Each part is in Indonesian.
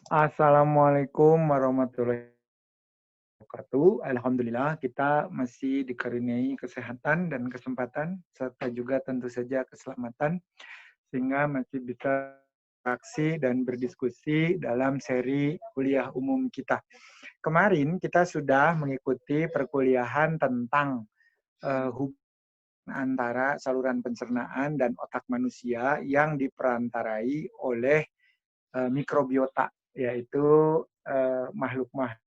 Assalamualaikum warahmatullahi wabarakatuh. Alhamdulillah kita masih dikaruniai kesehatan dan kesempatan serta juga tentu saja keselamatan sehingga masih bisa beraksi dan berdiskusi dalam seri kuliah umum kita. Kemarin kita sudah mengikuti perkuliahan tentang hubungan antara saluran pencernaan dan otak manusia yang diperantarai oleh mikrobiota, yaitu makhluk-makhluk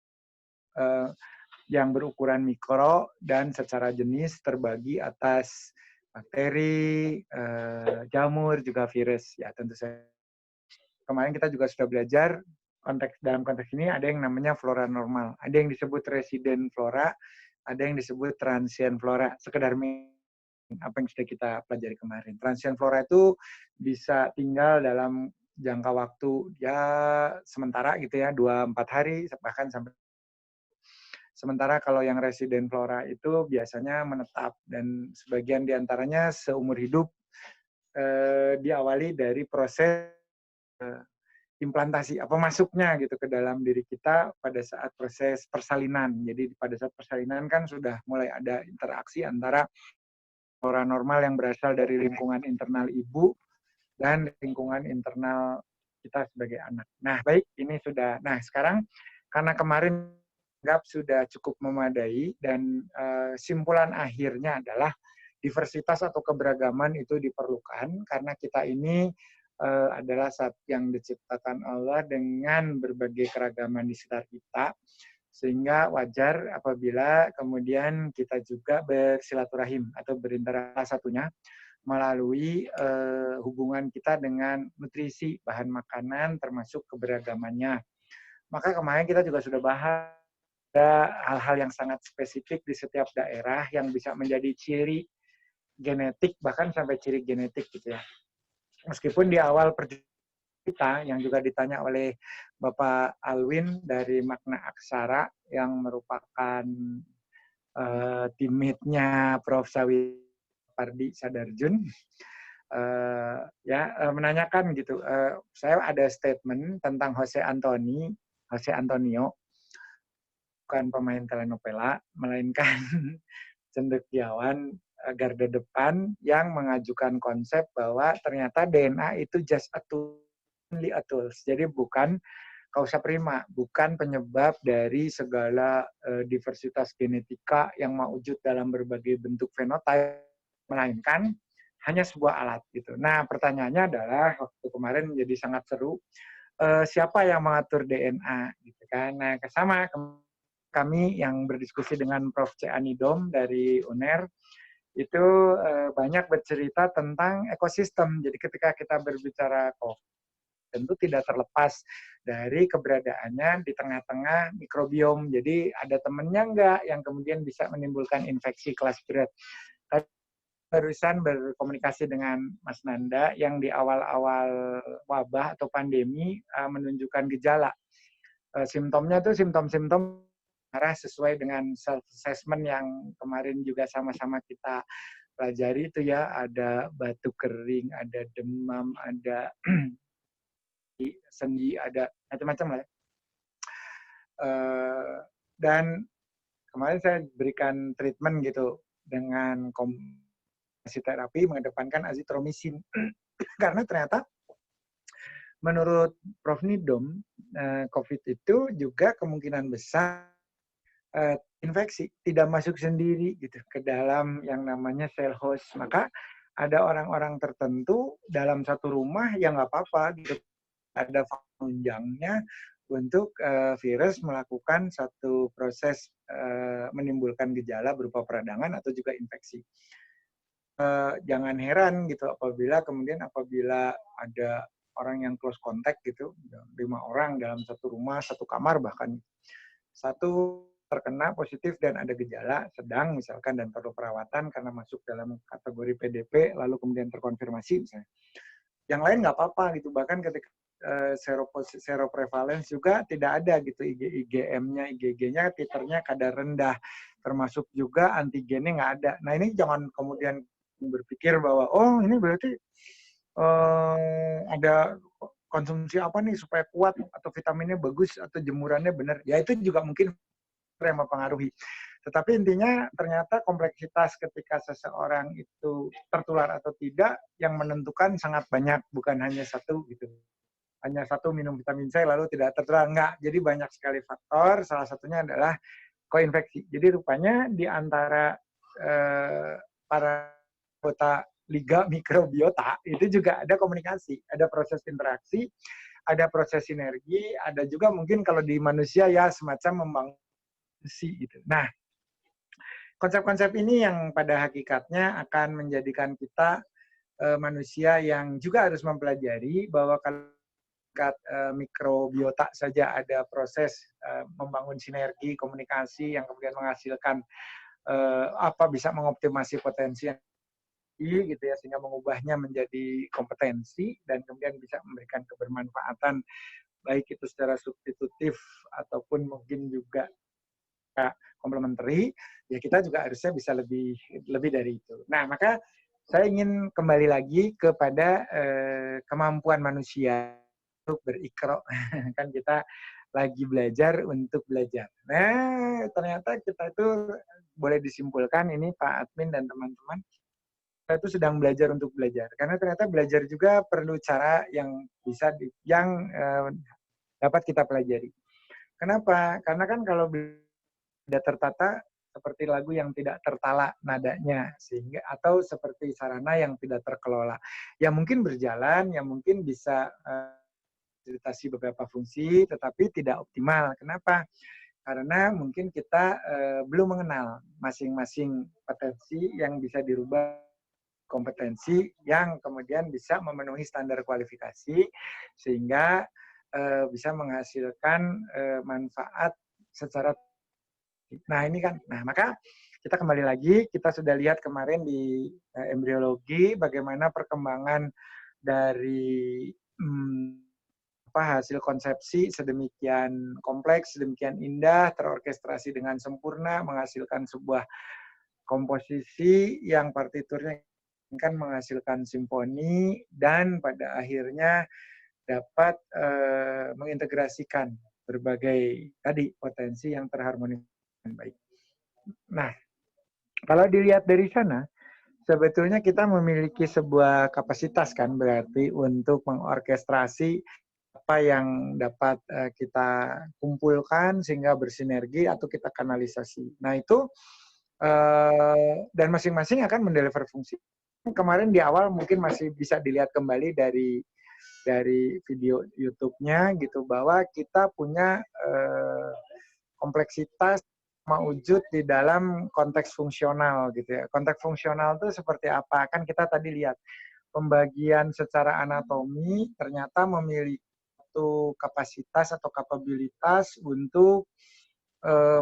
yang berukuran mikro dan secara jenis terbagi atas bakteri, jamur, juga virus. Ya tentu saja. Kemarin kita juga sudah belajar dalam konteks ini ada yang namanya flora normal, ada yang disebut resident flora, ada yang disebut transient flora. Sekedar apa yang sudah kita pelajari kemarin. Transient flora itu bisa tinggal dalam jangka waktu ya sementara gitu ya, 2-4 hari bahkan sampai. Sementara kalau yang resident flora itu biasanya menetap dan sebagian diantaranya seumur hidup diawali dari proses implantasi, apa masuknya gitu ke dalam diri kita pada saat proses persalinan. Jadi pada saat persalinan kan sudah mulai ada interaksi antara flora normal yang berasal dari lingkungan internal ibu dan lingkungan internal kita sebagai anak. Nah, baik, ini sudah. Nah, sekarang karena kemarin anggap sudah cukup memadai dan simpulan akhirnya adalah diversitas atau keberagaman itu diperlukan karena kita ini adalah satu yang diciptakan Allah dengan berbagai keragaman di sekitar kita, sehingga wajar apabila kemudian kita juga bersilaturahim atau berinteraksi satunya melalui hubungan kita dengan nutrisi, bahan makanan, termasuk keberagamannya. Maka kemarin kita juga sudah bahas ada hal-hal yang sangat spesifik di setiap daerah yang bisa menjadi ciri genetik, bahkan sampai ciri genetik gitu ya. Meskipun di awal perjumpaan kita yang juga ditanya oleh Bapak Alwin dari Makna Aksara yang merupakan teammate-nya Prof. Sawi Pardi Sadarjun, menanyakan gitu, saya ada statement tentang Jose Antonio, bukan pemain telenovela, melainkan cendekiawan garda depan yang mengajukan konsep bahwa ternyata DNA itu just a tool, only a tools. Jadi bukan causa prima, bukan penyebab dari segala diversitas genetika yang mewujud dalam berbagai bentuk fenotipe, melainkan hanya sebuah alat gitu. Nah, pertanyaannya adalah waktu kemarin menjadi sangat seru, siapa yang mengatur DNA gitu kan. Nah, sama kami yang berdiskusi dengan Prof. C. Anidom dari UNER itu banyak bercerita tentang ekosistem. Jadi ketika kita berbicara COVID, tentu tidak terlepas dari keberadaannya di tengah-tengah mikrobiom. Jadi ada temennya enggak yang kemudian bisa menimbulkan infeksi kelas berat. Tadi barusan berkomunikasi dengan Mas Nanda yang di awal-awal wabah atau pandemi menunjukkan gejala. Simptomnya itu simptom-simptom arah sesuai dengan self-assessment yang kemarin juga sama-sama kita pelajari itu ya, ada batuk kering, ada demam, ada sendi, ada macam-macam lah. Dan kemarin saya berikan treatment gitu dengan kombinasi terapi mengedepankan azitromisin karena ternyata menurut Prof. Nidom, COVID itu juga kemungkinan besar infeksi tidak masuk sendiri gitu ke dalam yang namanya sel host. Maka ada orang-orang tertentu dalam satu rumah yang nggak apa-apa gitu, ada penunjangnya untuk virus melakukan satu proses menimbulkan gejala berupa peradangan atau juga infeksi. Jangan heran gitu apabila ada orang yang close contact gitu, 5 orang dalam satu rumah, satu kamar bahkan, satu terkena positif dan ada gejala sedang misalkan dan perlu perawatan karena masuk dalam kategori PDP lalu kemudian terkonfirmasi misalnya. Yang lain nggak apa-apa gitu, bahkan ketika seroprevalence juga tidak ada gitu, IgM-nya, IgG-nya, titernya kadar rendah, termasuk juga antigennya nggak ada. Nah ini jangan kemudian berpikir bahwa oh ini berarti ada konsumsi apa nih supaya kuat atau vitaminnya bagus atau jemurannya benar. Ya itu juga mungkin yang mempengaruhi. Tetapi intinya ternyata kompleksitas ketika seseorang itu tertular atau tidak yang menentukan sangat banyak, bukan hanya satu gitu. Hanya satu minum vitamin C lalu tidak tertular, enggak. Jadi banyak sekali faktor, salah satunya adalah koinfeksi. Jadi rupanya di antara para anggota Liga Mikrobiota itu juga ada komunikasi, ada proses interaksi, ada proses sinergi, ada juga mungkin kalau di manusia ya semacam membangun gitu. Nah, konsep-konsep ini yang pada hakikatnya akan menjadikan kita manusia yang juga harus mempelajari bahwa kalau mikrobiota saja ada proses membangun sinergi, komunikasi yang kemudian menghasilkan bisa mengoptimasi potensi yang gitu ya, sehingga mengubahnya menjadi kompetensi dan kemudian bisa memberikan kebermanfaatan baik itu secara substitutif ataupun mungkin juga komplementari, ya kita juga harusnya bisa lebih dari itu. Nah, maka saya ingin kembali lagi kepada kemampuan manusia untuk berikro. Kan kita lagi belajar untuk belajar. Nah, ternyata kita itu boleh disimpulkan ini Pak Admin dan teman-teman, kita itu sedang belajar untuk belajar. Karena ternyata belajar juga perlu cara yang dapat kita pelajari. Kenapa? Karena kan kalau tidak tertata seperti lagu yang tidak tertala nadanya, sehingga atau seperti sarana yang tidak terkelola. Ya mungkin berjalan, ya mungkin bisa fasilitasi beberapa fungsi, tetapi tidak optimal. Kenapa? Karena mungkin kita belum mengenal masing-masing potensi yang bisa dirubah kompetensi yang kemudian bisa memenuhi standar kualifikasi sehingga bisa menghasilkan manfaat secara. Nah ini kan, maka kita kembali lagi, kita sudah lihat kemarin di embriologi bagaimana perkembangan dari hasil konsepsi sedemikian kompleks, sedemikian indah, terorkestrasi dengan sempurna, menghasilkan sebuah komposisi yang partiturnya kan menghasilkan simfoni dan pada akhirnya dapat mengintegrasikan berbagai tadi potensi yang terharmonisasi baik. Nah, kalau dilihat dari sana, sebetulnya kita memiliki sebuah kapasitas kan berarti untuk mengorkestrasi apa yang dapat kita kumpulkan sehingga bersinergi atau kita kanalisasi. Nah itu dan masing-masing akan mendeliver fungsi. Kemarin di awal mungkin masih bisa dilihat kembali dari video YouTube-nya gitu bahwa kita punya kompleksitas mewujud di dalam konteks fungsional gitu ya. Konteks fungsional itu seperti apa? Kan kita tadi lihat pembagian secara anatomi ternyata memiliki satu kapasitas atau kapabilitas untuk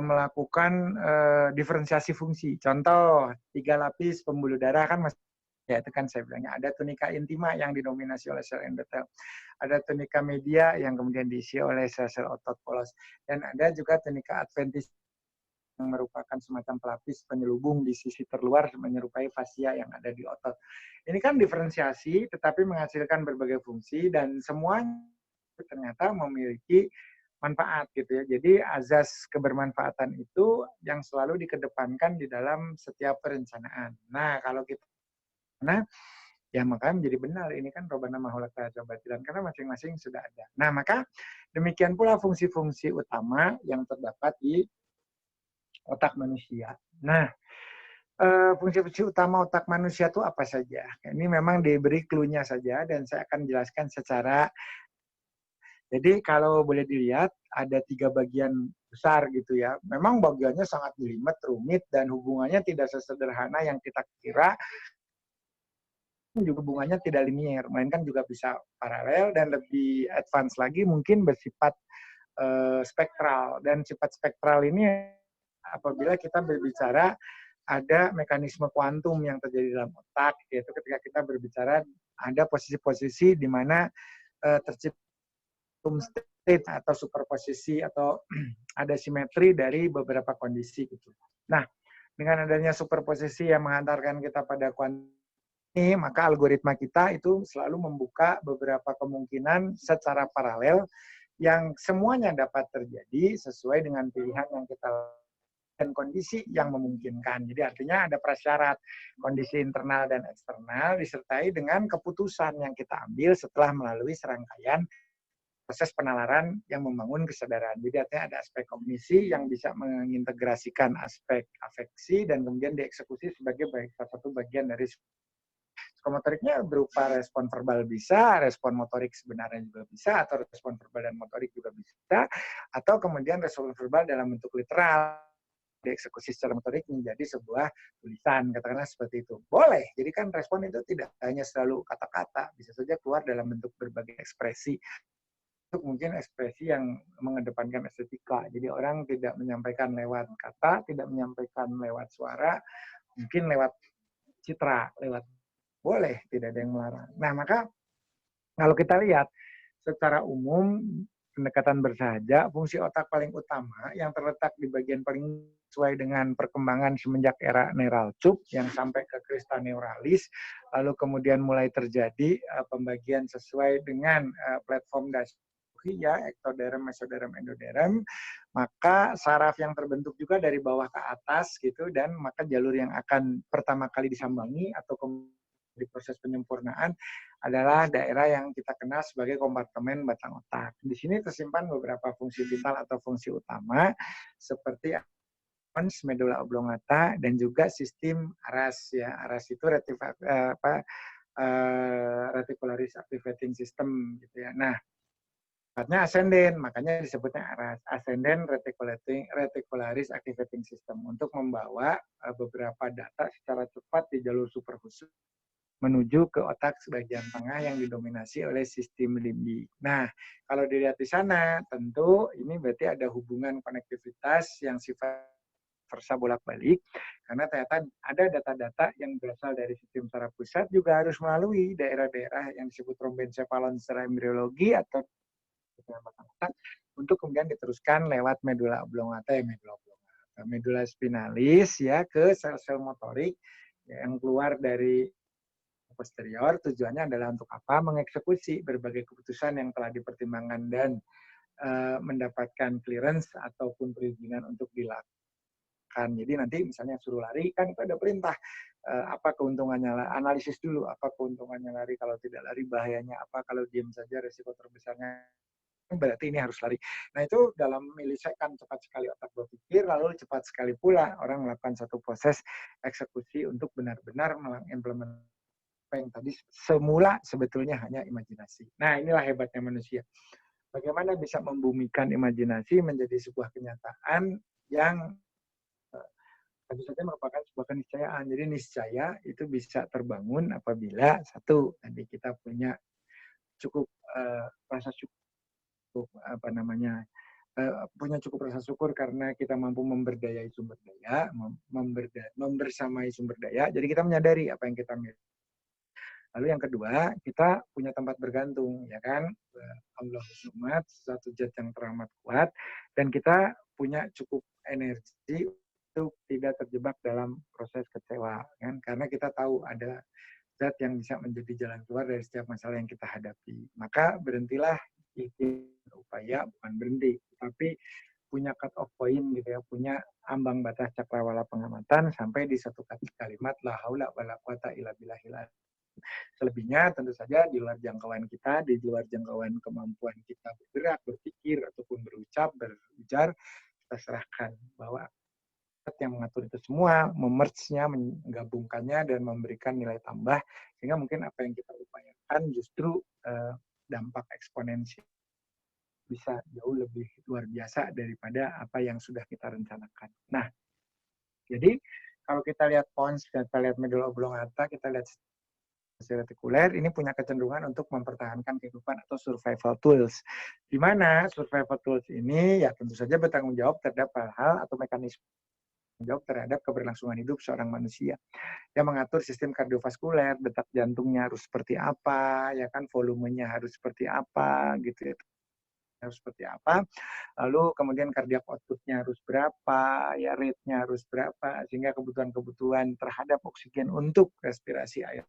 melakukan diferensiasi fungsi. Contoh, 3 lapis pembuluh darah kan masih ya itu kan saya bilangnya ada tunika intima yang didominasi oleh sel endotel, ada tunika media yang kemudian diisi oleh sel-sel otot polos, dan ada juga tunika adventitia yang merupakan semacam pelapis penyelubung di sisi terluar menyerupai fascia yang ada di otot. Ini kan diferensiasi tetapi menghasilkan berbagai fungsi dan semuanya ternyata memiliki manfaat gitu ya. Jadi azas kebermanfaatan itu yang selalu dikedepankan di dalam setiap perencanaan. Nah, kalau kita ya makanya menjadi benar ini kan robana maholata jabatilan karena masing-masing sudah ada. Nah, maka demikian pula fungsi-fungsi utama yang terdapat di otak manusia. Nah, fungsi-fungsi utama otak manusia itu apa saja? Ini memang diberi clue-nya saja dan saya akan jelaskan secara. Jadi kalau boleh dilihat ada 3 bagian besar gitu ya. Memang bagiannya sangat jelimet, rumit dan hubungannya tidak sesederhana yang kita kira. Juga hubungannya tidak linier, melainkan juga bisa paralel dan lebih advance lagi mungkin bersifat spektral. Dan sifat spektral ini apabila kita berbicara ada mekanisme kuantum yang terjadi dalam otak, yaitu ketika kita berbicara ada posisi-posisi di mana tercipta state atau superposisi atau ada simetri dari beberapa kondisi gitu. Nah, dengan adanya superposisi yang menghantarkan kita pada kuantum maka algoritma kita itu selalu membuka beberapa kemungkinan secara paralel yang semuanya dapat terjadi sesuai dengan pilihan yang kita dan kondisi yang memungkinkan. Jadi artinya ada prasyarat, kondisi internal dan eksternal disertai dengan keputusan yang kita ambil setelah melalui serangkaian proses penalaran yang membangun kesadaran. Jadi artinya ada aspek kognisi yang bisa mengintegrasikan aspek afeksi dan kemudian dieksekusi sebagai salah satu bagian dari psikomotoriknya berupa respon verbal bisa, respon motorik sebenarnya juga bisa, atau respon verbal dan motorik juga bisa, atau kemudian respon verbal dalam bentuk literal, dieksekusi secara motorik menjadi sebuah tulisan, katakanlah seperti itu. Boleh, jadi kan respon itu tidak hanya selalu kata-kata, bisa saja keluar dalam bentuk berbagai ekspresi. Untuk mungkin ekspresi yang mengedepankan estetika. Jadi orang tidak menyampaikan lewat kata, tidak menyampaikan lewat suara, mungkin lewat citra, lewat boleh, tidak ada yang melarang. Nah, maka kalau kita lihat secara umum pendekatan bersahaja, fungsi otak paling utama yang terletak di bagian paling sesuai dengan perkembangan semenjak era neural tube yang sampai ke crista neuralis, lalu kemudian mulai terjadi pembagian sesuai dengan platform dasar ya, ektoderm, mesoderm, endoderm, maka saraf yang terbentuk juga dari bawah ke atas gitu, dan maka jalur yang akan pertama kali disambangi atau di proses penyempurnaan adalah daerah yang kita kenal sebagai kompartemen batang otak. Di sini tersimpan beberapa fungsi vital atau fungsi utama seperti pons, medula oblongata, dan juga sistem ARAS ya. ARAS itu reticularis activating system gitu ya. Nah, sifatnya ascending, makanya disebutnya ARAS, ascending reticularis activating system, untuk membawa beberapa data secara cepat di jalur superhusus menuju ke otak sebagian tengah yang didominasi oleh sistem limbik. Nah, kalau dilihat di sana, tentu ini berarti ada hubungan konektivitas yang sifat versa bolak-balik, karena ternyata ada data-data yang berasal dari sistem saraf pusat juga harus melalui daerah-daerah yang disebut tromboencephalon secara embriologi atau otak untuk kemudian diteruskan lewat medula oblongata, medula spinalis ya ke sel-sel motorik yang keluar dari posterior. Tujuannya adalah untuk apa? Mengeksekusi berbagai keputusan yang telah dipertimbangkan dan mendapatkan clearance ataupun perizinan untuk dilakukan. Jadi nanti misalnya suruh lari, kan itu ada perintah. Apa keuntungannya? Analisis dulu, apa keuntungannya lari, kalau tidak lari bahayanya apa, kalau diam saja resiko terbesarnya berarti ini harus lari. Nah itu dalam milisekund cepat sekali otak berpikir, lalu cepat sekali pula orang melakukan satu proses eksekusi untuk benar-benar mengimplementasikan apa yang tadi semula sebetulnya hanya imajinasi. Nah, inilah hebatnya manusia. Bagaimana bisa membumikan imajinasi menjadi sebuah kenyataan yang tentu saja merupakan sebuah keniscayaan. Jadi niscaya itu bisa terbangun apabila satu, tadi kita punya cukup rasa cukup punya cukup rasa syukur karena kita mampu memberdayai sumber daya, membersamai sumber daya. Jadi kita menyadari apa yang kita miliki. Lalu yang kedua, kita punya tempat bergantung, ya kan? Allah Sumat, satu zat yang teramat kuat, dan kita punya cukup energi untuk tidak terjebak dalam proses kecewa, kan? Karena kita tahu ada zat yang bisa menjadi jalan keluar dari setiap masalah yang kita hadapi. Maka berhentilah upaya, bukan berhenti, tapi punya cut off point gitu ya, punya ambang batas cakrawala pengamatan sampai di satu kalimat la haula wala quwata illa billahil. Selebihnya tentu saja di luar jangkauan kita, di luar jangkauan kemampuan kita bergerak, berpikir, ataupun berucap, berujar, kita serahkan bahwa yang mengatur itu semua, memerge-nya, menggabungkannya, dan memberikan nilai tambah, sehingga mungkin apa yang kita upayakan justru dampak eksponensial bisa jauh lebih luar biasa daripada apa yang sudah kita rencanakan. Nah, jadi kalau kita lihat pons, kita lihat medula oblongata, kita lihat retikuler, ini punya kecenderungan untuk mempertahankan kehidupan atau survival tools. Di mana survival tools ini ya tentu saja bertanggung jawab terhadap hal-hal atau mekanisme jawab terhadap keberlangsungan hidup seorang manusia. Yang mengatur sistem kardiovaskuler, detak jantungnya harus seperti apa, ya kan, volumenya harus seperti apa, gitu ya, harus seperti apa. Lalu kemudian kardiak output-nya harus berapa, ya rate-nya harus berapa, sehingga kebutuhan-kebutuhan terhadap oksigen untuk respirasi air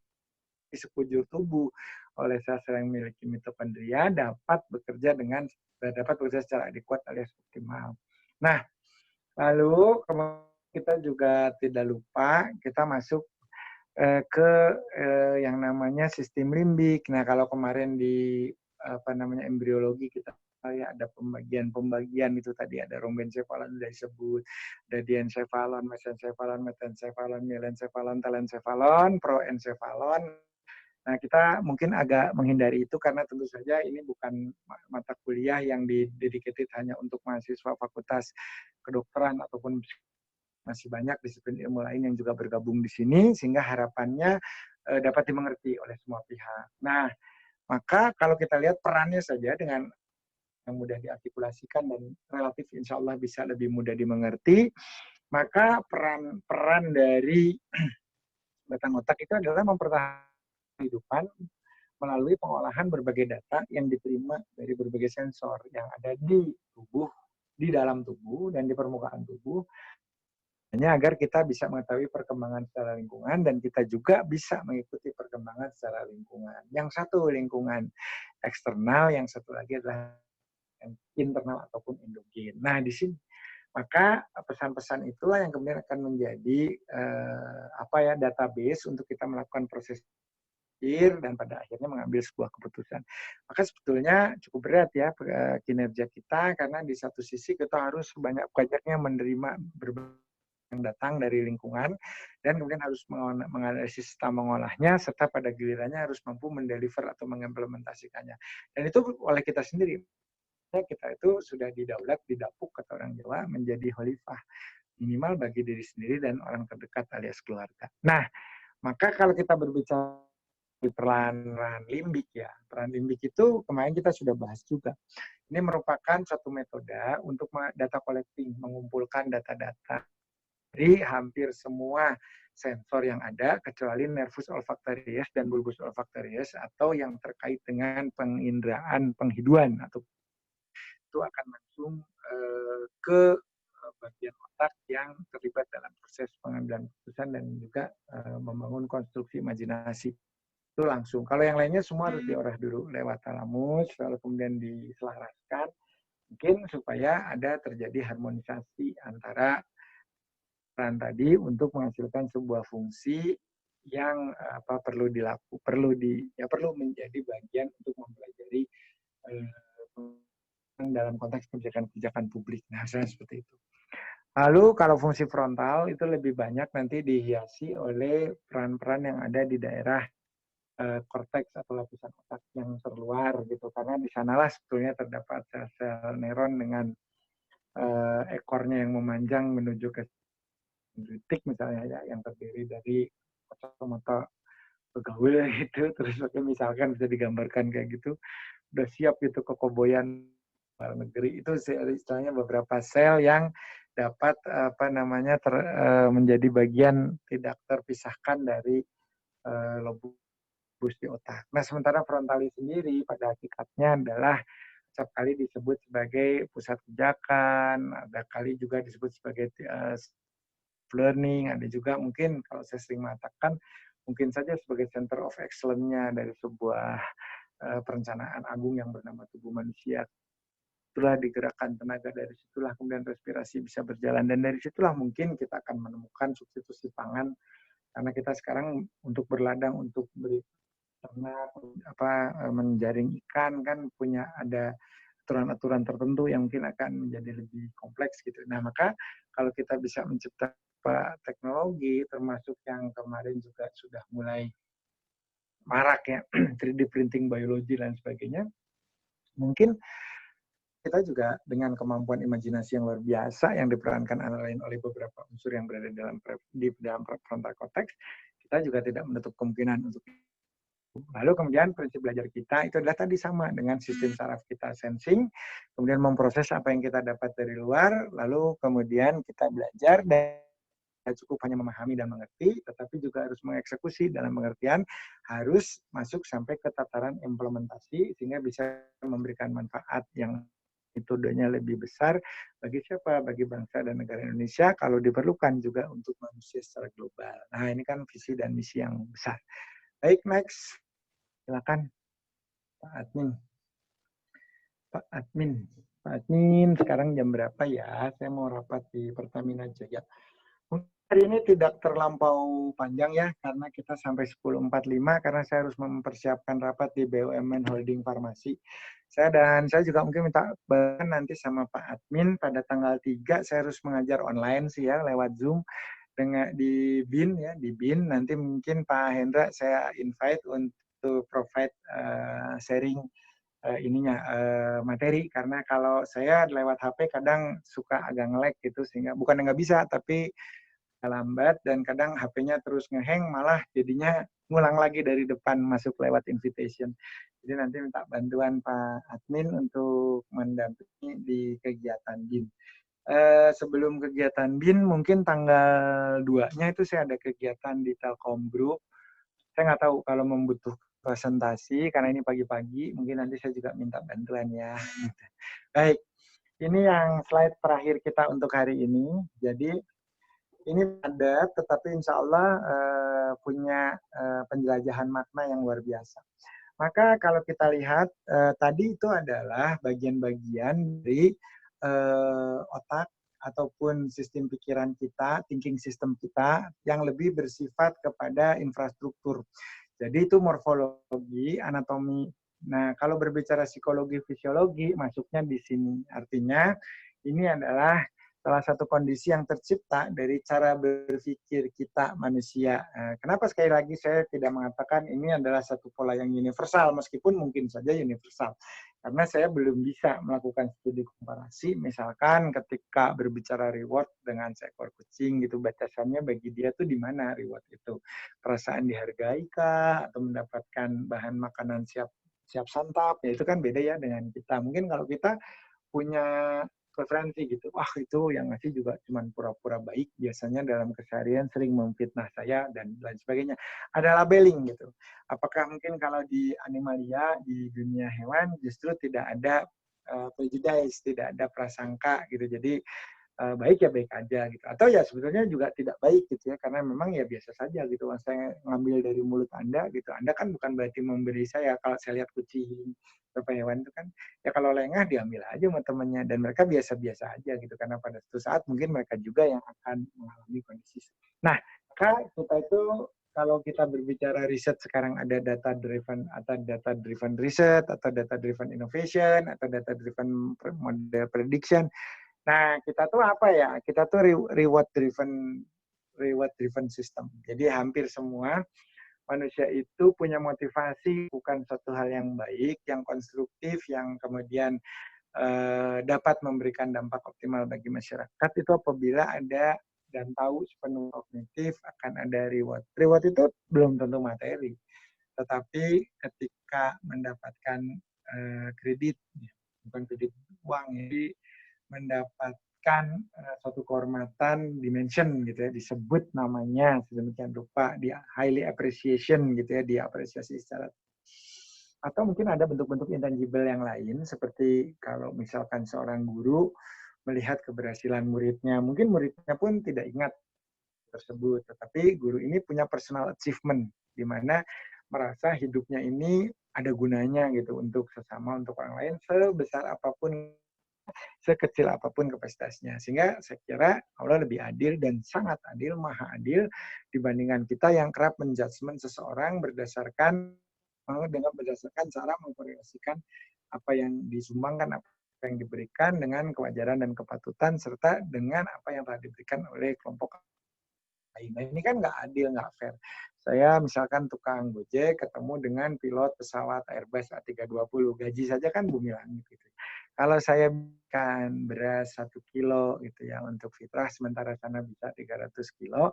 di sekujur tubuh oleh sel-sel yang memiliki mitokondria dapat bekerja secara adekuat alias optimal. Nah, lalu kita juga tidak lupa kita masuk ke yang namanya sistem limbik. Nah, kalau kemarin di embriologi kita ya ada pembagian itu tadi ada rhombencephalon sudah disebut, ada diencephalon, mesencephalon, metencephalon, myelencephalon, telencephalon, proencephalon. Nah, kita mungkin agak menghindari itu karena tentu saja ini bukan mata kuliah yang dedicated hanya untuk mahasiswa fakultas kedokteran ataupun masih banyak disiplin ilmu lain yang juga bergabung di sini sehingga harapannya dapat dimengerti oleh semua pihak. Nah, maka kalau kita lihat perannya saja dengan yang mudah diartikulasikan dan relatif insya Allah bisa lebih mudah dimengerti, maka peran dari batang otak itu adalah mempertahankan kehidupan melalui pengolahan berbagai data yang diterima dari berbagai sensor yang ada di tubuh, di dalam tubuh dan di permukaan tubuh, hanya agar kita bisa mengetahui perkembangan secara lingkungan dan kita juga bisa mengikuti perkembangan secara lingkungan. Yang satu lingkungan eksternal, yang satu lagi adalah internal ataupun endogen. Nah, di sini maka pesan-pesan itulah yang kemudian akan menjadi database untuk kita melakukan proses pikir dan pada akhirnya mengambil sebuah keputusan. Maka sebetulnya cukup berat ya kinerja kita karena di satu sisi kita harus banyak-banyaknya menerima berbagai yang datang dari lingkungan dan kemudian harus menganalisis serta mengolahnya serta pada gilirannya harus mampu mendeliver atau mengimplementasikannya. Dan itu oleh kita sendiri. Kita itu sudah didaulat, didapuk kata orang Jawa menjadi khalifah minimal bagi diri sendiri dan orang terdekat alias keluarga. Nah, maka kalau kita berbicara di peran limbik ya, peran limbik itu kemarin kita sudah bahas juga. Ini merupakan suatu metode untuk data collecting, mengumpulkan data-data dari hampir semua sensor yang ada kecuali nervus olfactorius dan bulbus olfactorius atau yang terkait dengan penginderaan penghiduan atau itu akan langsung ke bagian otak yang terlibat dalam proses pengambilan keputusan dan juga membangun konstruksi imajinasi itu langsung. Kalau yang lainnya semua harus diolah dulu lewat talamus, lalu kemudian diselaraskan, mungkin supaya ada terjadi harmonisasi antara peran tadi untuk menghasilkan sebuah fungsi yang perlu menjadi bagian untuk mempelajari dalam konteks kebijakan-kebijakan publik. Nah, saya seperti itu. Lalu kalau fungsi frontal itu lebih banyak nanti dihiasi oleh peran-peran yang ada di daerah korteks atau lapisan otak yang terluar gitu karena di sanalah sebetulnya terdapat sel-sel neuron dengan ekornya yang memanjang menuju ke dendritik misalnya ya yang terdiri dari mata pegawai gitu terus misalkan bisa digambarkan kayak gitu udah siap gitu kekoboyan luar negeri itu istilahnya beberapa sel yang dapat menjadi bagian tidak terpisahkan dari lobus di otak. Nah, sementara frontalis sendiri pada hakikatnya adalah setiap kali disebut sebagai pusat kebijakan, ada kali juga disebut sebagai learning, ada juga mungkin kalau saya sering mengatakan mungkin saja sebagai center of excellence-nya dari sebuah perencanaan agung yang bernama tubuh manusia. Itulah digerakkan tenaga dari situlah kemudian respirasi bisa berjalan dan dari situlah mungkin kita akan menemukan substitusi pangan karena kita sekarang untuk berladang untuk beli ternak menjaring ikan kan punya ada aturan-aturan tertentu yang mungkin akan menjadi lebih kompleks gitu. Nah, maka kalau kita bisa menciptakan teknologi termasuk yang kemarin juga sudah mulai marak ya 3D printing biologi dan sebagainya, mungkin kita juga dengan kemampuan imajinasi yang luar biasa yang diperankan antara lain oleh beberapa unsur yang berada di dalam frontal cortex, kita juga tidak menutup kemungkinan untuk lalu kemudian prinsip belajar kita itu adalah tadi sama dengan sistem saraf kita sensing, kemudian memproses apa yang kita dapat dari luar, lalu kemudian kita belajar dan cukup hanya memahami dan mengerti, tetapi juga harus mengeksekusi dalam pengertian harus masuk sampai ke tataran implementasi sehingga bisa memberikan manfaat yang metodenya lebih besar bagi siapa? Bagi bangsa dan negara Indonesia kalau diperlukan juga untuk manusia secara global. Nah, ini kan visi dan misi yang besar. Baik, next. Silakan, Pak Admin. Pak Admin. Pak Admin, sekarang jam berapa ya? Saya mau rapat di Pertamina Jaya. Hari ini tidak terlampau panjang ya, karena kita sampai 10.45, karena saya harus mempersiapkan rapat di BUMN Holding Farmasi. Saya juga mungkin minta bantuan nanti sama Pak Admin, pada tanggal 3 saya harus mengajar online sih ya, lewat Zoom dengan di BIN ya, di BIN. Nanti mungkin Pak Hendra saya invite untuk provide sharing materi, karena kalau saya lewat HP kadang suka agak nge-lag gitu, sehingga bukan nggak bisa, tapi lambat dan kadang HP-nya terus ngeheng, malah jadinya ngulang lagi dari depan masuk lewat invitation. Jadi nanti minta bantuan Pak Admin untuk mendampingi di kegiatan BIN. Sebelum kegiatan BIN, mungkin tanggal 2-nya itu saya ada kegiatan di Telkom Group. Saya nggak tahu kalau membutuhkan presentasi, karena ini pagi-pagi, mungkin nanti saya juga minta bantuan ya. Baik, ini yang slide terakhir kita untuk hari ini. Jadi ini padat, tetapi insya Allah punya penjelajahan makna yang luar biasa. Maka kalau kita lihat, tadi itu adalah bagian-bagian dari otak ataupun sistem pikiran kita, thinking system kita, yang lebih bersifat kepada infrastruktur. Jadi itu morfologi, anatomi. Nah, kalau berbicara psikologi, fisiologi, masuknya di sini. Artinya, ini adalah salah satu kondisi yang tercipta dari cara berpikir kita manusia. Kenapa sekali lagi saya tidak mengatakan ini adalah satu pola yang universal, meskipun mungkin saja universal. Karena saya belum bisa melakukan studi komparasi, misalkan ketika berbicara reward dengan seekor kucing, gitu, batasannya bagi dia tuh di mana reward itu. Perasaan dihargai kah, atau mendapatkan bahan makanan siap santap, ya itu kan beda ya dengan kita. Mungkin kalau kita punya preferensi gitu, wah itu yang ngasih juga cuma pura-pura baik, biasanya dalam keseharian sering memfitnah saya dan lain sebagainya. Ada labeling gitu. Apakah mungkin kalau di animalia, di dunia hewan justru tidak ada prejudice, tidak ada prasangka gitu. Jadi baik ya baik aja gitu. Atau ya sebetulnya juga tidak baik gitu ya, karena memang ya biasa saja gitu. Saya ngambil dari mulut Anda gitu. Anda kan bukan berarti memberi saya. Kalau saya lihat kucing, beberapa hewan itu kan, ya kalau lengah diambil aja sama temannya. Dan mereka biasa-biasa aja gitu. Karena pada suatu saat mungkin mereka juga yang akan mengalami kondisi. Nah, maka kita itu kalau kita berbicara riset sekarang ada data driven atau data driven research atau data driven innovation atau data driven model prediction. Nah, kita tuh apa ya? Kita tuh reward driven system. Jadi hampir semua manusia itu punya motivasi bukan suatu hal yang baik, yang konstruktif, yang kemudian dapat memberikan dampak optimal bagi masyarakat itu apabila ada dan tahu sepenuh kognitif akan ada reward. Reward itu belum tentu materi, tetapi ketika mendapatkan kredit, bukan kredit uang, jadi mendapatkan suatu kehormatan dimension gitu ya, disebut namanya sedemikian rupa, di highly appreciation gitu ya, diapresiasi secara, atau mungkin ada bentuk-bentuk intangible yang lain seperti kalau misalkan seorang guru melihat keberhasilan muridnya, mungkin muridnya pun tidak ingat tersebut, tetapi guru ini punya personal achievement di mana merasa hidupnya ini ada gunanya gitu untuk sesama, untuk orang lain, sebesar apapun, sekecil apapun kapasitasnya. Sehingga saya kira Allah lebih adil dan sangat adil, maha adil dibandingkan kita yang kerap menjudgment seseorang dengan berdasarkan cara mengkorelasikan apa yang disumbangkan, apa yang diberikan dengan kewajaran dan kepatutan, serta dengan apa yang telah diberikan oleh kelompok lain. Nah, ini kan nggak adil, nggak fair. Saya misalkan tukang Gojek ketemu dengan pilot pesawat Airbus A320, gaji saja kan bumi langit gitu. Kalau saya berikan beras 1 kilo gitu ya untuk fitrah, sementara sana bisa 300 kilo,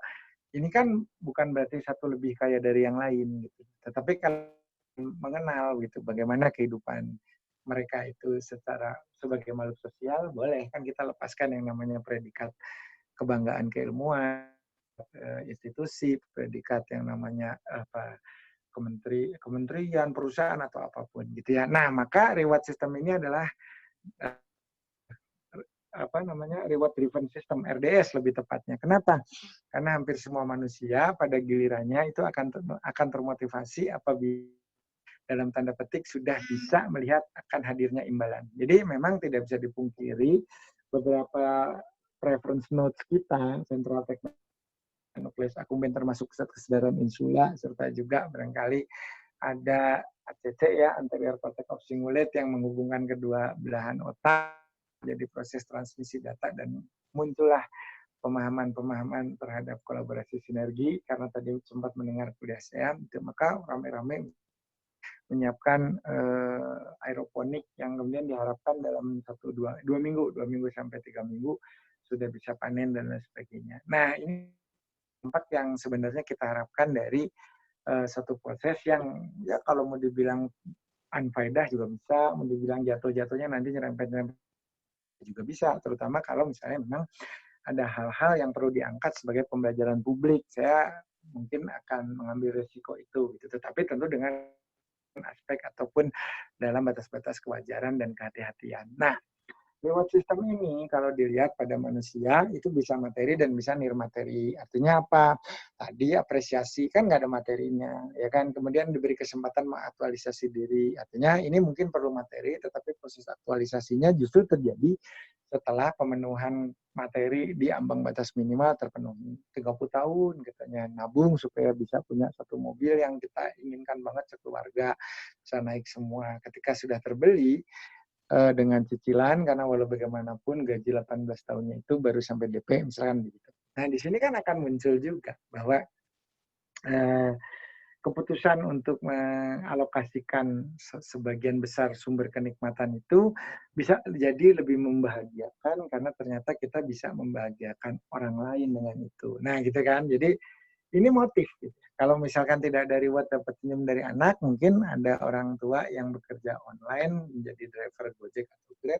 ini kan bukan berarti satu lebih kaya dari yang lain gitu. Tetapi kalau mengenal gitu bagaimana kehidupan mereka itu secara sebagai makhluk sosial, boleh kan kita lepaskan yang namanya predikat kebanggaan keilmuan, institusi, predikat yang namanya kementerian, perusahaan atau apapun gitu ya. Nah, maka reward system ini adalah reward driven system, RDS lebih tepatnya. Kenapa? Karena hampir semua manusia pada gilirannya itu akan termotivasi apabila dalam tanda petik sudah bisa melihat akan hadirnya imbalan. Jadi memang tidak bisa dipungkiri beberapa preference notes kita, central technology nukleus accumbens termasuk pusat kesadaran insula, serta juga barangkali ada ACC ya, anterior cortex of cingulate yang menghubungkan kedua belahan otak, jadi proses transmisi data dan muncullah pemahaman-pemahaman terhadap kolaborasi sinergi karena tadi sempat mendengar kuliah saya, maka rame-rame menyiapkan aeroponik yang kemudian diharapkan dalam dua minggu sampai 3 minggu sudah bisa panen dan lain sebagainya. Nah ini tempat yang sebenarnya kita harapkan dari satu proses yang ya kalau mau dibilang unfaedah juga bisa, mau dibilang jatuh-jatuhnya nanti nyerempet-nyerempet juga bisa, terutama kalau misalnya memang ada hal-hal yang perlu diangkat sebagai pembelajaran publik. Saya mungkin akan mengambil risiko itu, gitu. Tetapi tentu dengan aspek ataupun dalam batas-batas kewajaran dan kehati-hatian. Nah, reward system ini kalau dilihat pada manusia itu bisa materi dan bisa nirmateri. Artinya apa? Tadi apresiasi kan nggak ada materinya, ya kan. Kemudian diberi kesempatan mengaktualisasi diri. Artinya ini mungkin perlu materi, tetapi proses aktualisasinya justru terjadi setelah pemenuhan materi di ambang batas minimal terpenuhi. 30 tahun katanya nabung supaya bisa punya satu mobil yang kita inginkan banget sekeluarga, bisa naik semua. Ketika sudah terbeli, dengan cicilan karena walau bagaimanapun gaji 18 tahunnya itu baru sampai DP misalkan begitu. Nah di sini kan akan muncul juga bahwa keputusan untuk mengalokasikan sebagian besar sumber kenikmatan itu bisa jadi lebih membahagiakan karena ternyata kita bisa membahagiakan orang lain dengan itu. Nah gitu kan, jadi ini motif. Gitu. Kalau misalkan tidak ada reward dapat senyum dari anak, mungkin ada orang tua yang bekerja online menjadi driver Gojek atau Grab,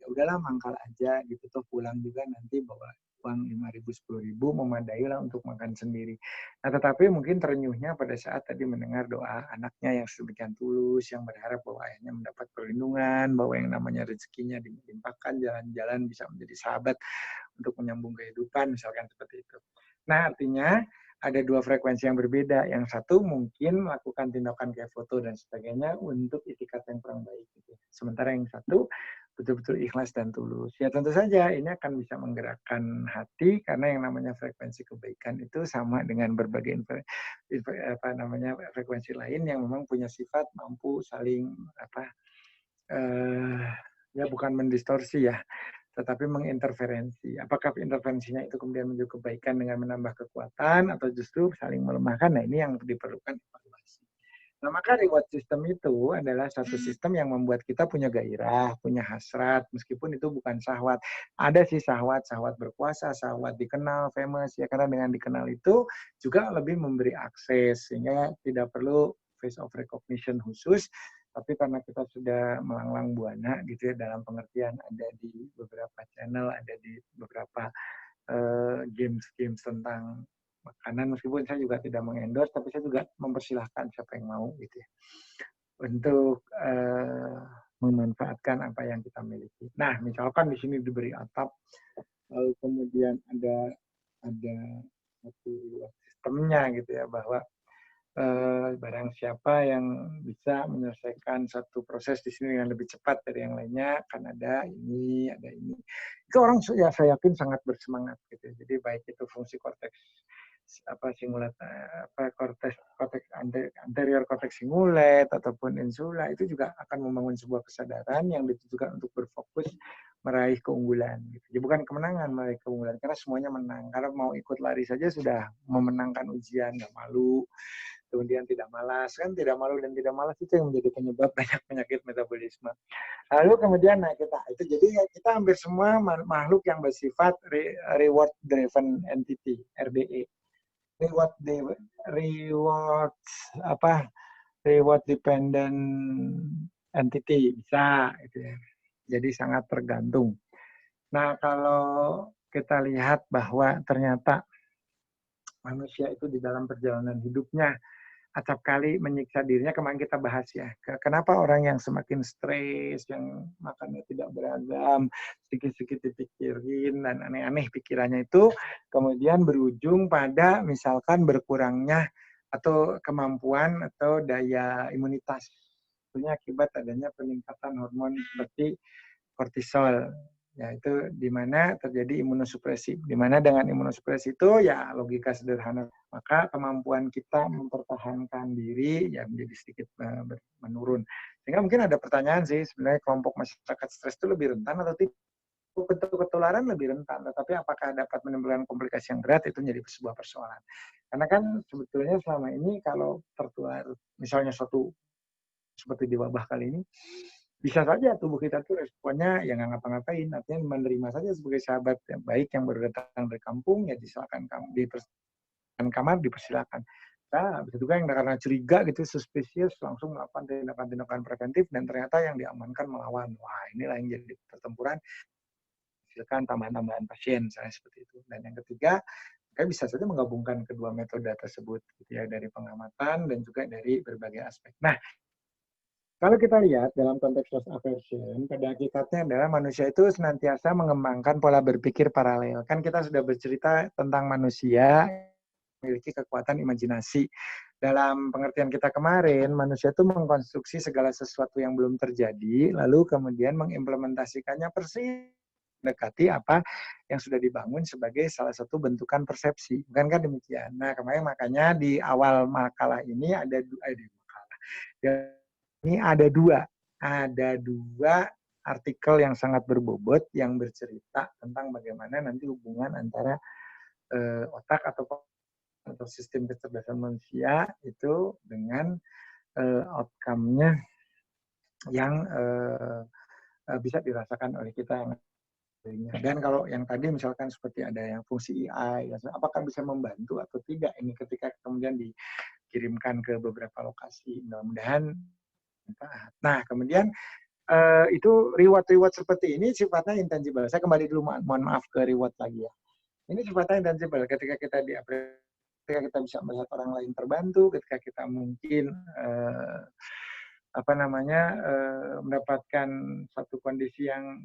ya udahlah mangkal aja gitu, tuh pulang juga nanti bawa uang 5.000, 10.000 memadai lah untuk makan sendiri. Nah tetapi mungkin terenyuhnya pada saat tadi mendengar doa anaknya yang sedemikian tulus, yang berharap bahwa ayahnya mendapat perlindungan, bahwa yang namanya rezekinya dilimpahkan, jalan-jalan bisa menjadi sahabat untuk menyambung kehidupan, misalkan seperti itu. Nah artinya ada dua frekuensi yang berbeda. Yang satu mungkin melakukan tindakan kayak foto dan sebagainya untuk itikat yang kurang baik. Gitu. Sementara yang satu betul-betul ikhlas dan tulus. Ya tentu saja ini akan bisa menggerakkan hati karena yang namanya frekuensi kebaikan itu sama dengan berbagai frekuensi lain yang memang punya sifat mampu saling ya bukan mendistorsi ya, tetapi menginterferensi. Apakah intervensinya itu kemudian menuju kebaikan dengan menambah kekuatan atau justru saling melemahkan? Nah ini yang diperlukan evaluasi. Nah maka reward system itu adalah satu sistem yang membuat kita punya gairah, punya hasrat, meskipun itu bukan syahwat. Ada sih syahwat berkuasa, syahwat dikenal, famous, ya karena dengan dikenal itu juga lebih memberi akses, sehingga tidak perlu face of recognition khusus, tapi karena kita sudah melanglang buana gitu ya dalam pengertian ada di beberapa channel, ada di beberapa games-games tentang makanan, meskipun saya juga tidak mengendorse, tapi saya juga mempersilahkan siapa yang mau gitu ya untuk memanfaatkan apa yang kita miliki. Nah, misalkan di sini diberi atap, lalu kemudian ada satu sistemnya gitu ya bahwa barang siapa yang bisa menyelesaikan satu proses di sini yang lebih cepat dari yang lainnya, kan ada ini. Itu orang ya saya yakin sangat bersemangat gitu. Jadi baik itu fungsi korteks korteks anterior korteks singulet ataupun insula itu juga akan membangun sebuah kesadaran yang ditujukan untuk berfokus meraih keunggulan gitu. Jadi bukan kemenangan, meraih keunggulan karena semuanya menang. Karena mau ikut lari saja sudah memenangkan ujian, nggak malu. Kemudian tidak malas, kan tidak malu dan tidak malas itu yang menjadi penyebab banyak penyakit metabolisme. Lalu kemudian nah kita itu jadi kita hampir semua makhluk yang bersifat reward driven entity RDE. Reward dependent entity bisa gitu ya. Jadi sangat tergantung. Nah, kalau kita lihat bahwa ternyata manusia itu di dalam perjalanan hidupnya acap kali menyiksa dirinya, kemarin kita bahas ya. Kenapa orang yang semakin stres, yang makannya tidak beragam, sedikit-sedikit dipikirin, dan aneh-aneh pikirannya itu, kemudian berujung pada misalkan berkurangnya atau kemampuan atau daya imunitas. Tentunya akibat adanya peningkatan hormon seperti kortisol. Ya, itu di mana terjadi imunosupresi. Di mana dengan imunosupresi itu ya logika sederhana, maka kemampuan kita mempertahankan diri ya menjadi sedikit menurun. Sehingga mungkin ada pertanyaan sih, sebenarnya kelompok masyarakat stres itu lebih rentan atau tidak? Ketularan lebih rentan, tetapi apakah dapat menimbulkan komplikasi yang berat itu menjadi sebuah persoalan. Karena kan sebetulnya selama ini kalau tertular misalnya suatu seperti di wabah kali ini, bisa saja tubuh kita tuh responnya ya nggak ngapa-ngapain, artinya menerima saja sebagai sahabat yang baik yang baru datang dari kampung, ya disilakan kamu di kamar, dipersilakan. Nah, bisa juga yang karena curiga gitu, suspicious, langsung melakukan tindakan-tindakan preventif, dan ternyata yang diamankan melawan. Wah, inilah yang jadi pertempuran, silakan tambahan-tambahan pasien, misalnya seperti itu. Dan yang ketiga, kita bisa saja menggabungkan kedua metode tersebut, gitu ya, dari pengamatan dan juga dari berbagai aspek. Nah, kalau kita lihat dalam konteks loss aversion, pada hakikatnya adalah manusia itu senantiasa mengembangkan pola berpikir paralel. Kan kita sudah bercerita tentang manusia memiliki kekuatan imajinasi. Dalam pengertian kita kemarin, manusia itu mengkonstruksi segala sesuatu yang belum terjadi, lalu kemudian mengimplementasikannya persis mendekati apa yang sudah dibangun sebagai salah satu bentukan persepsi. Bukan kan demikian? Nah, kemarin makanya di awal makalah ini ada ini ada dua artikel yang sangat berbobot yang bercerita tentang bagaimana nanti hubungan antara otak atau sistem kecerdasan manusia itu dengan outcome-nya yang bisa dirasakan oleh kita yang lainnya. Dan kalau yang tadi misalkan seperti ada yang fungsi AI, apakah bisa membantu atau tidak ini ketika kemudian dikirimkan ke beberapa lokasi. Mudah-mudahan. Nah, kemudian itu reward-reward seperti ini sifatnya intangible. Saya kembali dulu, mohon maaf ke reward lagi ya. Ini sifatnya intangible. Ketika kita ketika kita bisa melihat orang lain terbantu, ketika kita mungkin mendapatkan satu kondisi yang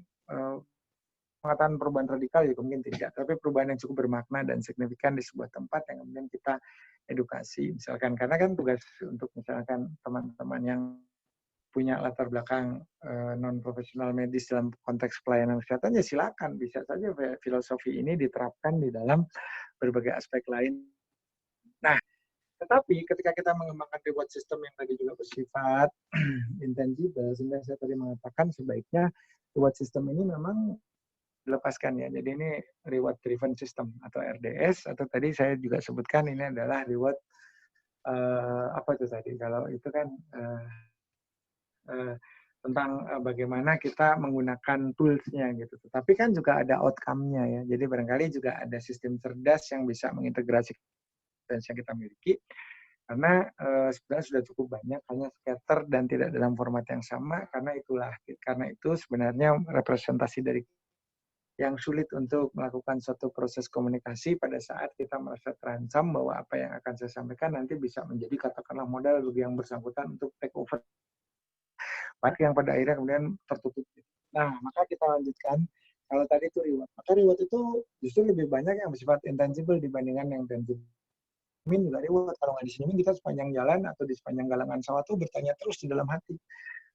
mengatakan perubahan radikal juga mungkin tidak, tapi perubahan yang cukup bermakna dan signifikan di sebuah tempat yang kemudian kita edukasi, misalkan, karena kan tugas untuk misalkan teman-teman yang punya latar belakang non profesional medis dalam konteks pelayanan kesehatan, ya silakan, bisa saja filosofi ini diterapkan di dalam berbagai aspek lain. Nah, tetapi ketika kita mengembangkan reward system yang tadi juga bersifat intangible, sehingga saya tadi mengatakan sebaiknya reward system ini memang dilepaskan ya. Jadi ini reward driven system atau RDS, atau tadi saya juga sebutkan ini adalah reward apa itu tadi? Kalau itu kan tentang bagaimana kita menggunakan tools-nya gitu. Tetapi kan juga ada outcome-nya ya. Jadi barangkali juga ada sistem cerdas yang bisa mengintegrasi yang kita miliki. Karena sebenarnya sudah cukup banyak, hanya scatter dan tidak dalam format yang sama. Karena itu sebenarnya representasi dari yang sulit untuk melakukan suatu proses komunikasi pada saat kita merasa terancam bahwa apa yang akan saya sampaikan nanti bisa menjadi katakanlah modal bagi yang bersangkutan untuk take over. Yang pada akhirnya kemudian tertutup. Nah, maka kita lanjutkan. Kalau tadi itu reward, maka reward itu justru lebih banyak yang bersifat intangible dibandingkan yang tangible. Min juga reward. Kalau nggak di sini, kita sepanjang jalan atau di sepanjang galangan sawah tuh bertanya terus di dalam hati.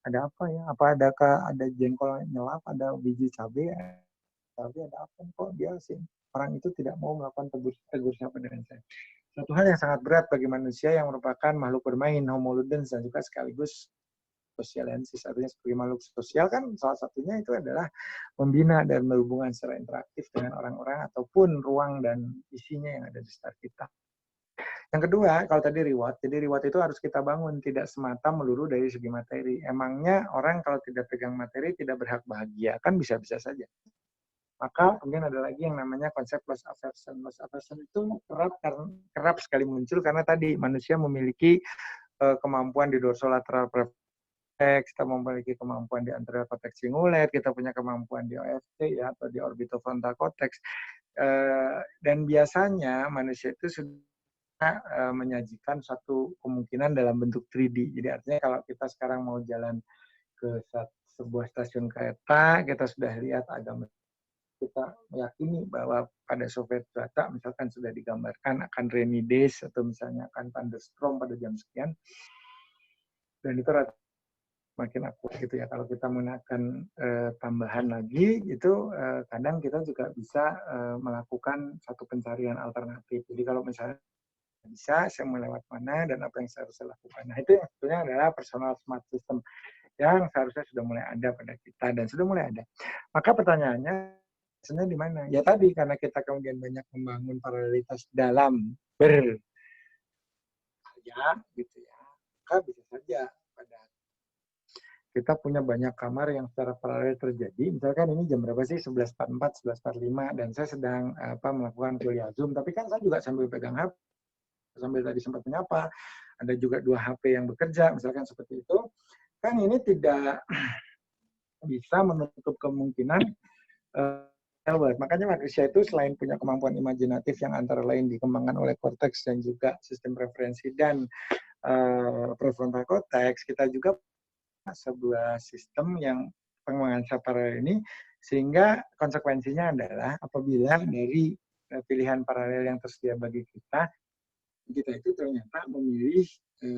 Ada apa ya? Apa ada jengkol nyelap, ada biji cabai, ada apa kok dia sih? Orang itu tidak mau melakukan tegur sapa dengan saya. Satu hal yang sangat berat bagi manusia yang merupakan makhluk bermain, homo ludens, dan juga sekaligus sosialensis, artinya sebagai makhluk sosial kan salah satunya itu adalah membina dan berhubungan secara interaktif dengan orang-orang ataupun ruang dan isinya yang ada di sekitar kita. Yang kedua, kalau tadi reward, jadi reward itu harus kita bangun, tidak semata melulu dari segi materi. Emangnya orang kalau tidak pegang materi tidak berhak bahagia? Kan bisa-bisa saja. Maka kemudian ada lagi yang namanya konsep loss aversion. Loss aversion itu kerap sekali muncul karena tadi manusia memiliki kemampuan di dorsolateral preflex, kita memiliki kemampuan di anterior cortex singulet, kita punya kemampuan di OFC ya, atau di orbitofrontal cortex. Dan biasanya manusia itu sudah menyajikan satu kemungkinan dalam bentuk 3D. Jadi artinya kalau kita sekarang mau jalan ke sebuah stasiun kereta, kita sudah lihat kita meyakini bahwa pada Soviet cuaca misalkan sudah digambarkan akan rainy days atau misalnya akan thunderstorm pada jam sekian, dan itu makin akurat gitu ya. Kalau kita menggunakan tambahan lagi, itu kadang kita juga bisa melakukan satu pencarian alternatif. Jadi kalau misalnya bisa, saya mau lewat mana dan apa yang saya harus lakukan. Nah, itu yang sebetulnya adalah personal smart system yang seharusnya sudah mulai ada pada kita dan sudah mulai ada. Maka pertanyaannya, sebenarnya di mana? Ya tadi, karena kita kemudian banyak membangun paralelitas dalam berkarya, gitu ya, maka bisa saja pada kita punya banyak kamar yang secara paralel terjadi. Misalkan ini jam berapa sih? 11.44, 11.45, dan saya sedang melakukan kuliah Zoom. Tapi kan saya juga sambil pegang HP, sambil tadi sempat menyapa. Ada juga 2 HP yang bekerja, misalkan seperti itu. Kan ini tidak bisa menutup kemungkinan makanya manusia itu selain punya kemampuan imajinatif yang antara lain dikembangkan oleh korteks dan juga sistem preferensi dan prefrontal cortex, kita juga sebuah sistem yang pengembangan paralel ini, sehingga konsekuensinya adalah apabila dari pilihan paralel yang tersedia bagi kita itu ternyata memilih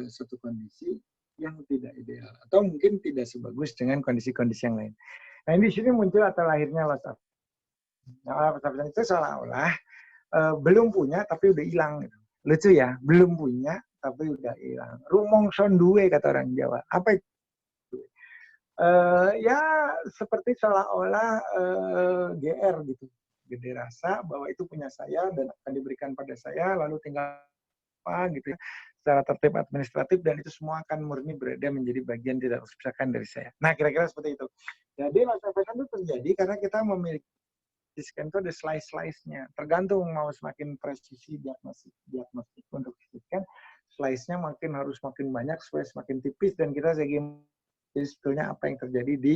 suatu kondisi yang tidak ideal atau mungkin tidak sebagus dengan kondisi-kondisi yang lain. Nah, di sini muncul atau lahirnya WhatsApp. Nah, WhatsApp itu seolah-olah belum punya tapi udah hilang gitu. Lucu ya, belum punya tapi udah hilang. Rumong son duwe kata orang Jawa. Apa itu? Ya seperti seolah-olah GR gitu, gede rasa bahwa itu punya saya dan akan diberikan pada saya, lalu tinggal apa gitu ya, secara tertib administratif, dan itu semua akan murni berada menjadi bagian tidak terpisahkan dari saya. Nah, kira-kira seperti itu. Jadi masalah itu terjadi karena kita memiliki scan itu ada slice-slice-nya, tergantung mau semakin presisi diagnostik untuk scan, slice-nya harus makin banyak supaya semakin tipis, dan kita jadi sebetulnya apa yang terjadi di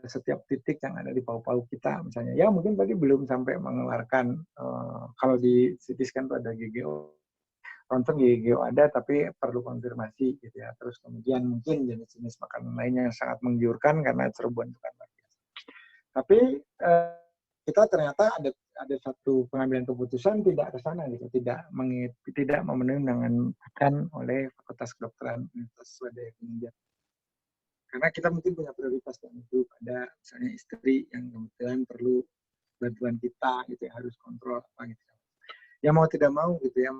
setiap titik yang ada di paru-paru kita misalnya. Ya mungkin tadi belum sampai mengeluarkan, kalau di CT scan itu ada GGO, ronsen GGO ada, tapi perlu konfirmasi gitu ya. Terus kemudian mungkin jenis-jenis makanan lainnya yang sangat menggiurkan karena serbuan itu kan luar biasa. Tapi kita ternyata ada satu pengambilan keputusan tidak ke sana gitu, tidak memenuhi undangan oleh Fakultas Kedokteran Universitas Swadaya Kemudian. Karena kita mungkin punya prioritas dalam hidup, ada misalnya istri yang kebetulan perlu bantuan kita gitu ya, harus kontrol apa gitu. Ya mau tidak mau gitu ya,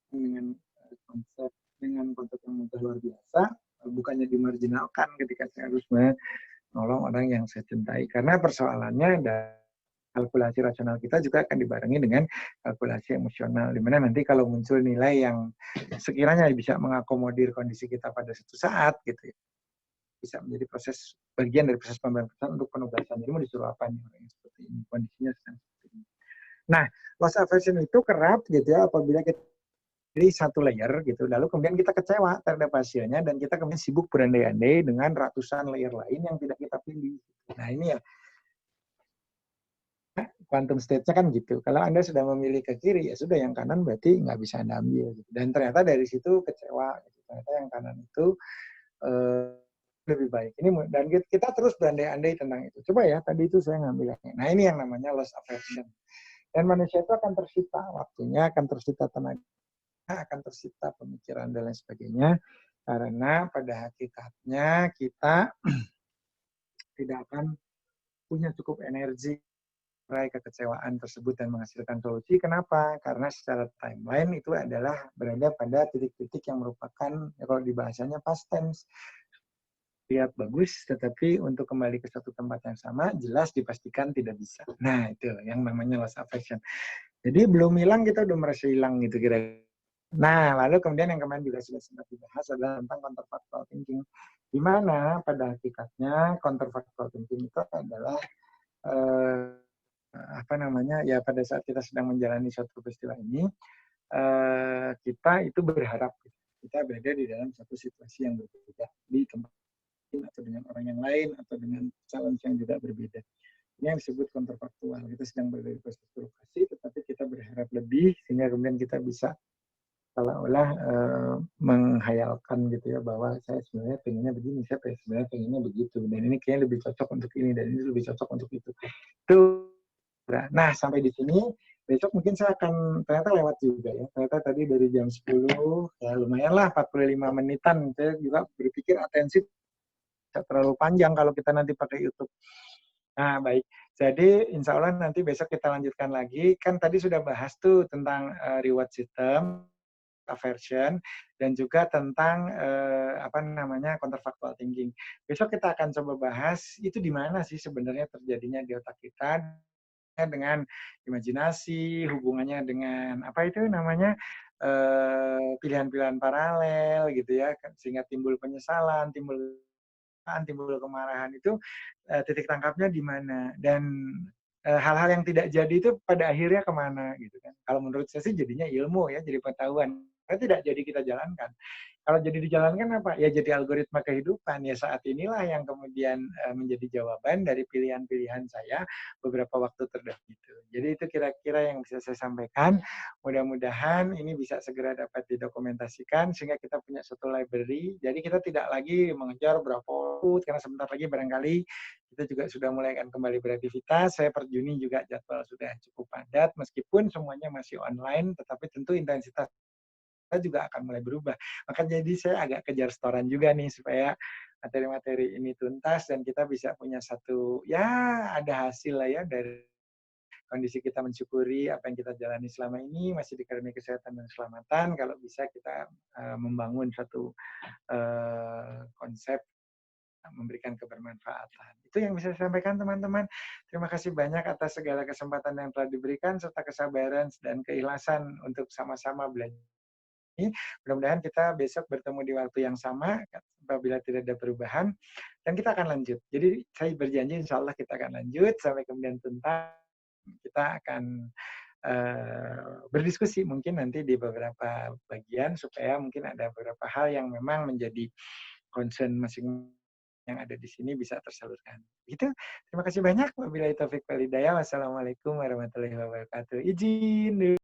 dengan konsep yang mudah luar biasa, bukannya dimarginalkan ketika saya harus menolong orang yang saya cintai, karena persoalannya ada kalkulasi rasional kita juga akan dibarengi dengan kalkulasi emosional, di mana nanti kalau muncul nilai yang sekiranya bisa mengakomodir kondisi kita pada suatu saat gitu ya, bisa menjadi bagian dari proses pemberantasan untuk penugasan. Jadi mau disuruh apa nih orang yang seperti ini, kondisinya sedang seperti ini. Nah, loss aversion itu kerap gitu ya apabila kita jadi satu layer gitu, lalu kemudian kita kecewa terhadap hasilnya dan kita kemudian sibuk berandai-andai dengan ratusan layer lain yang tidak kita pilih. Nah, ini ya quantum state-nya kan gitu. Kalau Anda sudah memilih ke kiri, ya sudah yang kanan berarti nggak bisa Anda ambil. Gitu. Dan ternyata dari situ kecewa. Gitu. Ternyata yang kanan itu lebih baik. Ini dan kita terus berandai-andai tentang itu. Coba ya, tadi itu saya ngambil. Nah, ini yang namanya loss aversion. Dan manusia itu akan tersita waktunya, akan tersita tenaga, akan tersita pemikiran dan lain sebagainya. Karena pada hakikatnya kita tidak akan punya cukup energi meraih kekecewaan tersebut dan menghasilkan solusi. Kenapa? Karena secara timeline itu adalah berada pada titik-titik yang merupakan, ya kalau di bahasanya past tense. Lihat bagus, tetapi untuk kembali ke satu tempat yang sama, jelas dipastikan tidak bisa. Nah, itu yang namanya loss aversion. Jadi belum hilang, kita udah merasa hilang gitu kira-kira. Nah, lalu kemudian yang kemarin juga sudah sempat dibahas adalah tentang counterfactual thinking. Di mana pada hakikatnya counterfactual thinking itu adalah ya pada saat kita sedang menjalani suatu peristiwa ini, kita itu berharap kita berada di dalam satu situasi yang berbeda di tempat atau dengan orang yang lain atau dengan calon yang juga berbeda. Ini yang disebut counterfactual. Kita sedang berada di proses provokasi, tetapi kita berharap lebih sehingga kemudian kita bisa seolah-olah menghayalkan gitu ya bahwa saya sebenarnya pengennya begini, saya sebenarnya pengennya begitu, dan ini kayaknya lebih cocok untuk ini, dan ini lebih cocok untuk itu. Itu. Nah, sampai di sini, besok mungkin saya akan, ternyata lewat juga ya, ternyata tadi dari jam 10, ya lumayan lah 45 menitan, saya juga berpikir atensi tidak terlalu panjang kalau kita nanti pakai YouTube. Nah, baik. Jadi, insya Allah nanti besok kita lanjutkan lagi. Kan tadi sudah bahas tuh tentang reward system, aversion, dan juga tentang apa namanya counterfactual thinking. Besok kita akan coba bahas itu di mana sih sebenarnya terjadinya di otak kita dengan imajinasi, hubungannya dengan apa itu namanya pilihan-pilihan paralel gitu ya, sehingga timbul penyesalan, timbul kemarahan itu titik tangkapnya di mana, dan hal-hal yang tidak jadi itu pada akhirnya kemana gitu kan. Kalau menurut saya sih jadinya ilmu ya, jadi pengetahuan. Karena tidak jadi kita jalankan. Kalau jadi dijalankan apa? Ya jadi algoritma kehidupan. Ya saat inilah yang kemudian menjadi jawaban dari pilihan-pilihan saya beberapa waktu terdahulu itu. Jadi itu kira-kira yang bisa saya sampaikan. Mudah-mudahan ini bisa segera dapat didokumentasikan sehingga kita punya satu library. Jadi kita tidak lagi mengejar berapa waktu, karena sebentar lagi barangkali kita juga sudah mulai akan kembali beraktivitas. Saya per Juni juga jadwal sudah cukup padat, meskipun semuanya masih online, tetapi tentu intensitas kita juga akan mulai berubah. Maka jadi saya agak kejar setoran juga nih supaya materi-materi ini tuntas dan kita bisa punya satu, ya ada hasil lah ya dari kondisi kita mensyukuri apa yang kita jalani selama ini, masih dikaruniai kesehatan dan keselamatan. Kalau bisa kita membangun satu konsep memberikan kebermanfaatan. Itu yang bisa saya sampaikan teman-teman. Terima kasih banyak atas segala kesempatan yang telah diberikan serta kesabaran dan keikhlasan untuk sama-sama belajar. Mudah-mudahan kita besok bertemu di waktu yang sama apabila tidak ada perubahan dan kita akan lanjut. Jadi saya berjanji insya Allah kita akan lanjut sampai kemudian tuntas. Kita akan berdiskusi mungkin nanti di beberapa bagian supaya mungkin ada beberapa hal yang memang menjadi concern masing yang ada di sini bisa tersalurkan. Gitu. Terima kasih banyak. Wabillahi taufik wal hidayah. Wassalamualaikum warahmatullahi wabarakatuh. Izin.